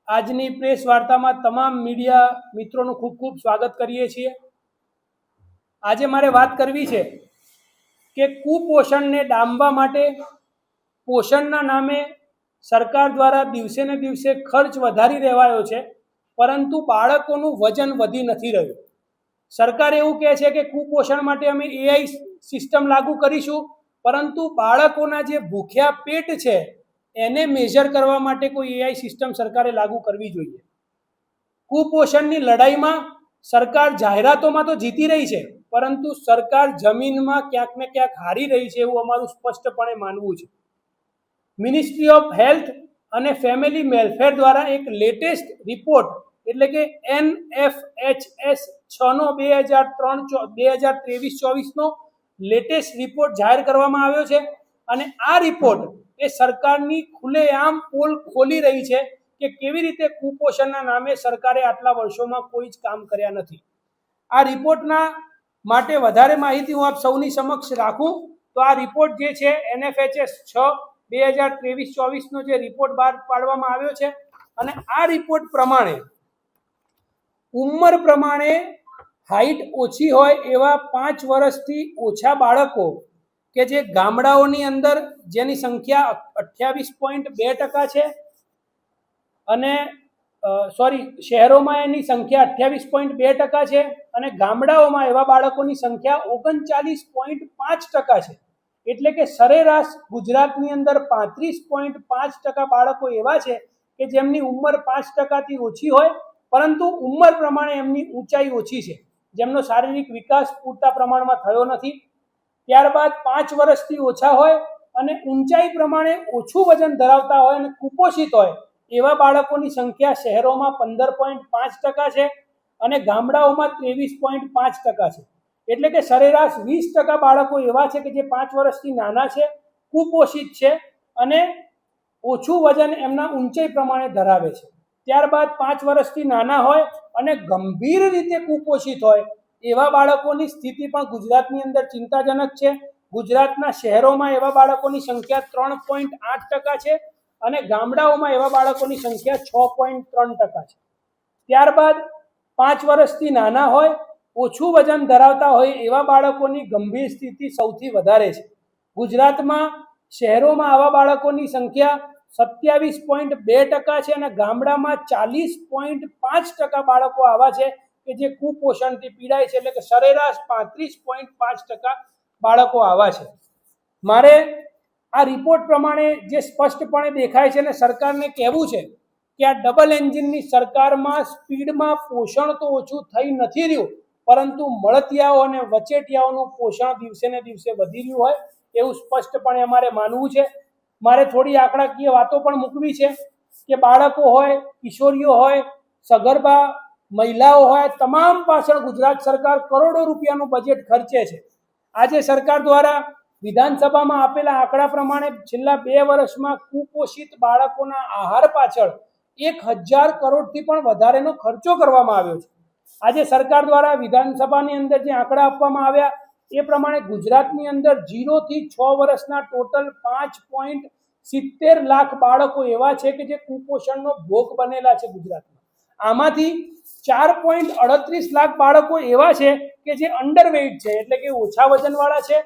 આજની પ્રેસ વાર્તામાં તમામ મીડિયા મિત્રોનું ખૂબ ખૂબ સ્વાગત કરીએ છીએ। આજે મારે વાત કરવી છે કે કુપોષણને ડામવા માટે પોષણના નામે સરકાર દ્વારા દિવસે ને દિવસે ખર્ચ વધારી દેવાયો છે, પરંતુ બાળકોનું વજન વધી નથી રહ્યું। સરકાર એવું કહે છે કે કુપોષણ માટે અમે એઆઈ સિસ્ટમ લાગુ કરીશું, પરંતુ બાળકોના જે ભૂખ્યા પેટ છે એને મેજર કરવા માટે કોઈ એઆઈ સિસ્ટમ સરકારે લાગુ કરવી જોઈએ। કુપોષણની લડાઈમાં સરકાર જાહેરાતોમાં તો જીતી રહી છે, પરંતુ સરકાર જમીનમાં ક્યાંક ને ક્યાંક હારી રહી છે એવું અમારું સ્પષ્ટપણે માનવું છે। મિનિસ્ટ્રી ઓફ હેલ્થ અને ફેમિલી વેલફેર દ્વારા એક લેટેસ્ટ રિપોર્ટ એટલે કે NFHS 6/2023-24 લેટેસ્ટ રિપોર્ટ જાહેર કરવામાં આવ્યો છે, અને આ રિપોર્ટ એ સરકારની ખુલ્લેઆમ પોલ ખોલી રહી છે કે કેવી રીતે કુપોષણના નામે સરકારે આટલા વર્ષોમાં કોઈ જ કામ કર્યા નથી। આ રિપોર્ટના માટે વધારે માહિતી હું આપ સૌની સમક્ષ રાખું તો આ રિપોર્ટ જે છે NFHS 6/2023-24 જે રિપોર્ટ બહાર પાડવામાં આવ્યો છે, અને આ રિપોર્ટ પ્રમાણે ઉંમર પ્રમાણે હાઈટ ઓછી હોય એવા 5 વર્ષથી ઓછા બાળકો કે જે ગામડાઓની અંદર જેની સંખ્યા 28.2% છે, અને શહેરોમાં એની સંખ્યા 28.2% છે, અને ગામડાઓમાં એવા બાળકોની સંખ્યા 39.5% છે। એટલે કે સરેરાશ ગુજરાતની અંદર 35.5% બાળકો એવા છે કે જેમની ઉંમર 5%થી ઓછી હોય, પરંતુ ઉંમર પ્રમાણે એમની ઊંચાઈ ઓછી છે, જેમનો શારીરિક વિકાસ પૂરતા પ્રમાણમાં થયો નથી। ત્યારબાદ 5 વર્ષથી ઓછા હોય અને ઊંચાઈ પ્રમાણે ઓછું વજન ધરાવતા હોય અને કુપોષિત હોય એવા બાળકોની સંખ્યા શહેરોમાં 15.5% છે અને ગામડાઓમાં 23.5% છે। એટલે કે સરેરાશ 20% બાળકો એવા છે કે જે 5 વર્ષથી નાના છે, કુપોષિત છે અને ઓછું વજન એમના ઊંચાઈ પ્રમાણે ધરાવે છે। ત્યારબાદ 5 વર્ષથી નાના હોય અને ગંભીર રીતે કુપોષિત હોય એવા બાળકોની સ્થિતિ પણ ગુજરાતની અંદર ચિંતાજનક છે। ગુજરાતના શહેરોમાં એવા બાળકોની સંખ્યા 3.8% છે અને ગામડાઓમાં એવા બાળકોની સંખ્યા 6.3% છે। ત્યારબાદ 5 વર્ષથી નાના હોય, ઓછું વજન ધરાવતા હોય એવા બાળકોની ગંભીર સ્થિતિ સૌથી વધારે છે। ગુજરાતમાં શહેરોમાં આવા બાળકોની સંખ્યા 27.2% છે અને ગામડામાં 40.5% બાળકો આવા છે કે જે કુપોષણથી પીડાય છે, એટલે કે સરેરાશ 35.5% બાળકો આવા છે। મારે આ રિપોર્ટ પ્રમાણે જે સ્પષ્ટપણે દેખાય છે અને સરકારને કહેવું છે કે આ ડબલ એન્જિનની સરકારમાં સ્પીડમાં પોષણ તો ઓછું થઈ નથી રહ્યું, પરંતુ મળતિયાઓ અને વચેટિયાઓનું પોષણ દિવસે ને દિવસે વધી રહ્યું હોય એવું સ્પષ્ટપણે અમારે માનવું છે। મારે થોડી આંકડાકીય વાતો પણ મૂકવી છે કે બાળકો હોય, કિશોરીઓ હોય, સગર્ભા મહિલાઓ હોય, તમામ પાછળ ગુજરાત સરકાર કરોડો રૂપિયાનું બજેટ ખર્ચે છે। આજે સરકાર દ્વારા વિધાનસભામાં આપેલા આંકડા પ્રમાણે છેલ્લા 2 વર્ષમાં કુપોષિત બાળકોના આહાર પાછળ 1000 કરોડથી પણ વધારેનો ખર્ચો કરવામાં આવ્યો છે। આજે સરકાર દ્વારા વિધાનસભાની અંદર જે આંકડા આપવામાં આવ્યા એ પ્રમાણે ગુજરાતની અંદર 0 થી 6 વર્ષના ટોટલ 5.70 લાખ બાળકો એવા છે કે જે કુપોષણનો ભોગ બનેલા છે ગુજરાતમાં। આમાંથી 4.38 લાખ બાળકો એવા છે કે જે અંડરવેઇટ છે, એટલે કે ઓછા વજનવાળા છે,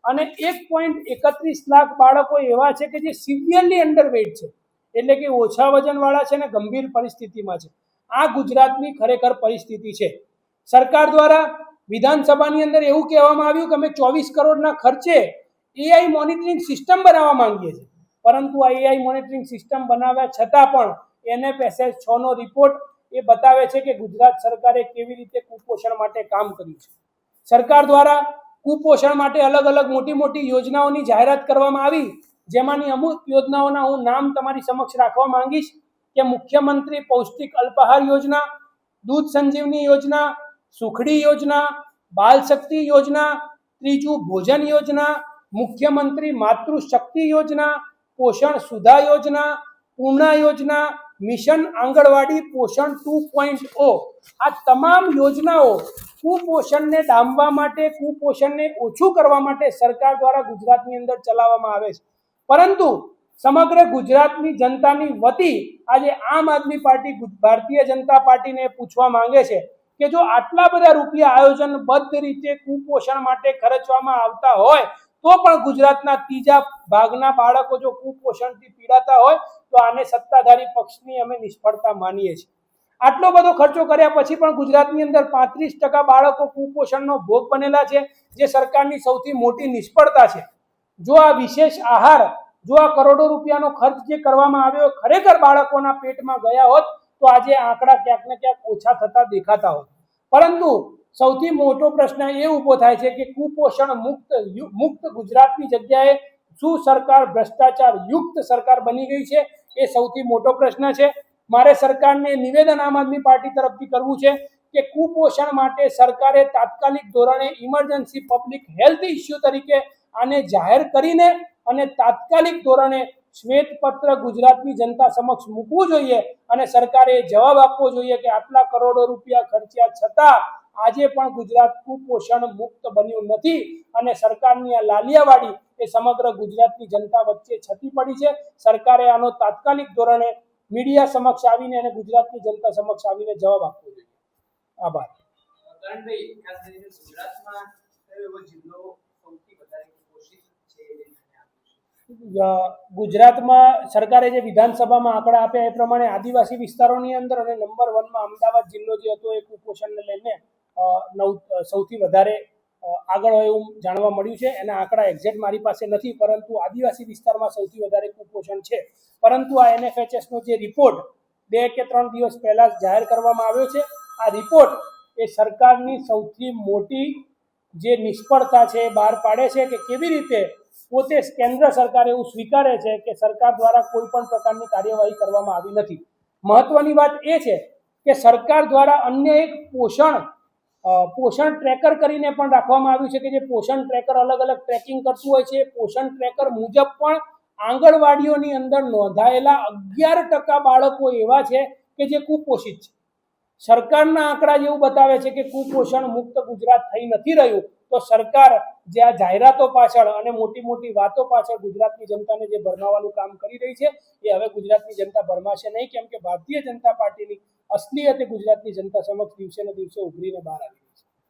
અને 1.31 લાખ બાળકો એવા છે કે જે સિવિયરલી અંડરવેઇટ છે, એટલે કે ઓછા વજનવાળા છે અને ગંભીર પરિસ્થિતિમાં છે। આ ગુજરાતની ખરેખર પરિસ્થિતિ છે। સરકાર દ્વારા વિધાનસભાની અંદર એવું કહેવામાં આવ્યું કે અમે 24 કરોડના ખર્ચે એઆઈ મોનિટરિંગ સિસ્ટમ બનાવવા માંગીએ છીએ, પરંતુ આ એઆઈ મોનિટરિંગ સિસ્ટમ બનાવ્યા છતાં પણ NFHS 6નો રિપોર્ટ એ બતાવે છે કે ગુજરાત સરકારે કેવી રીતે કુપોષણ માટે કામ કર્યું છે। સરકાર દ્વારા કુપોષણ માટે અલગ અલગ મોટી મોટી યોજનાઓની જાહેરાત કરવામાં આવી, જેમાંની અમુક યોજનાઓના હું નામ તમારી સમક્ષ રાખવા માંગીશ કે મુખ્યમંત્રી પૌષ્ટિક અલ્પાહાર યોજના, દૂધ સંજીવની યોજના, સુખડી યોજના, બાલ શક્તિ યોજના, ત્રીજું ભોજન યોજના, મુખ્યમંત્રી માતૃશક્તિ યોજના, પોષણ સુધા યોજના, પૂર્ણા યોજના, મિશન આંગણવાડી પોષણ 2.0। આ તમામ યોજનાઓ કુપોષણને ડામવા માટે, કુપોષણને ઓછું કરવા માટે સરકાર દ્વારા ગુજરાતની અંદર ચલાવવામાં આવે છે, પરંતુ સમગ્ર ગુજરાતની જનતાની વતી આજે આમ આદમી પાર્ટી ભારતીય જનતા પાર્ટીને પૂછવા માંગે છે કે જો આટલા બધા રૂપિયા આયોજનબદ્ધ રીતે કુપોષણ માટે ખર્ચવામાં આવતા હોય તો પણ ગુજરાતના ત્રીજા ભાગના બાળકો જો કુપોષણથી પીડાતા હોય તો આને સત્તાધારી પક્ષની અમે નિષ્ફળતા માનીએ છીએ. આટલો બધો ખર્ચો કર્યા પછી પણ ગુજરાતની અંદર 35% બાળકો કુપોષણનો ભોગ બનેલા છે, જે સરકારની સૌથી મોટી નિષ્ફળતા છે. જો આ વિશેષ આહાર, જો આ કરોડો રૂપિયાનો ખર્ચ જે કરવામાં આવ્યો ખરેખર બાળકોના પેટમાં ગયા હોત તો આજે આંકડા ક્યાંક ને ક્યાંક ઓછા થતા દેખાતા હોત. પરંતુ સૌથી મોટો પ્રશ્ન એ ઊભો થાય છે કે કુપોષણ મુક્ત ગુજરાતની જગ્યાએ શું સરકાર ભ્રષ્ટાચાર યુક્ત સરકાર બની ગઈ છે? એ સૌથી મોટો પ્રશ્ન છે. મારે સરકારને નિવેદન આમ આદમી પાર્ટી તરફથી કરવું છે કે કુપોષણ માટે સરકારે તાત્કાલિક ધોરણે ઇમરજન્સી પબ્લિક હેલ્થ ઇસ્યુ તરીકે આને જાહેર કરીને અને તાત્કાલિક ધોરણે શ્વેતપત્ર ગુજરાતની જનતા સમક્ષ મૂકવું જોઈએ અને સરકારે જવાબ આપવો જોઈએ કે આટલા કરોડો રૂપિયા ખર્ચ્યા છતાં આજે પણ ગુજરાત કુપોષણ મુક્ત બન્યું નથી અને સરકારની આ લાલિયાવાડી એ સમગ્ર ગુજરાતની જનતા વચ્ચે છતી પડી છે. સરકારે આનો તાત્કાલિક ધોરણે મીડિયા સમક્ષ આવીને અને ગુજરાતની જનતા સમક્ષ આવીને જવાબ આપવો જોઈએ. આભાર. કરણભાઈ, ખાસ કરીને ગુજરાતમાં કયો એવો જિલ્લો સૌથી વધારે કુપોષિત છે? ગુજરાતમાં સરકારે જે વિધાનસભામાં આંકડા આપ્યા એ પ્રમાણે આદિવાસી વિસ્તારોની અંદર અને નંબર 1 માં અમદાવાદ જિલ્લો જે હતો એ કુપોષણને લઈને સૌથી વધારે આગળ હોય એવું જાણવા મળ્યું છે. એના આંકડા એક્ઝેક્ટ મારી પાસે નથી, પરંતુ આદિવાસી વિસ્તારમાં સૌથી વધારે કુપોષણ છે. પરંતુ આ NFHSનો જે રિપોર્ટ 2 કે 3 દિવસ પહેલા જાહેર કરવામાં આવ્યો છે, આ રિપોર્ટ એ સરકારની સૌથી મોટી જે નિષ્ફળતા છે એ બહાર પાડે છે કે કેવી રીતે પોતે કેન્દ્ર સરકાર એવું સ્વીકારે છે કે સરકાર દ્વારા કોઈ પણ પ્રકારની કાર્યવાહી કરવામાં આવી નથી. મહત્વની વાત એ છે કે સરકાર દ્વારા અન્ય એક પોષણ ટ્રેકર કરીને પણ રાખવામાં આવ્યું છે કે જે પોષણ ટ્રેકર અલગ અલગ ટ્રેકિંગ કરતું હોય છે. પોષણ ટ્રેકર મુજબ પણ આંગણવાડીઓની અંદર નોંધાયેલા 11% બાળકો એવા છે કે જે કુપોષિત છે. સરકારના આંકડા જેવું બતાવે છે કે કુપોષણ મુક્ત ગુજરાત થઈ નથી રહ્યું, તો સરકાર જે આ જાહેરાતો પાછળ અને મોટી મોટી વાતો પાછળ ગુજરાતની જનતાને જે ભરમાવાનું કામ કરી રહી છે એ હવે ગુજરાતની જનતા ભરમાશે નહીં, કેમ કે ભારતીય જનતા પાર્ટીની અસલિયત ગુજરાતની જનતા સમક્ષ દિવસે ને દિવસે ઉભરીને બહાર આવી.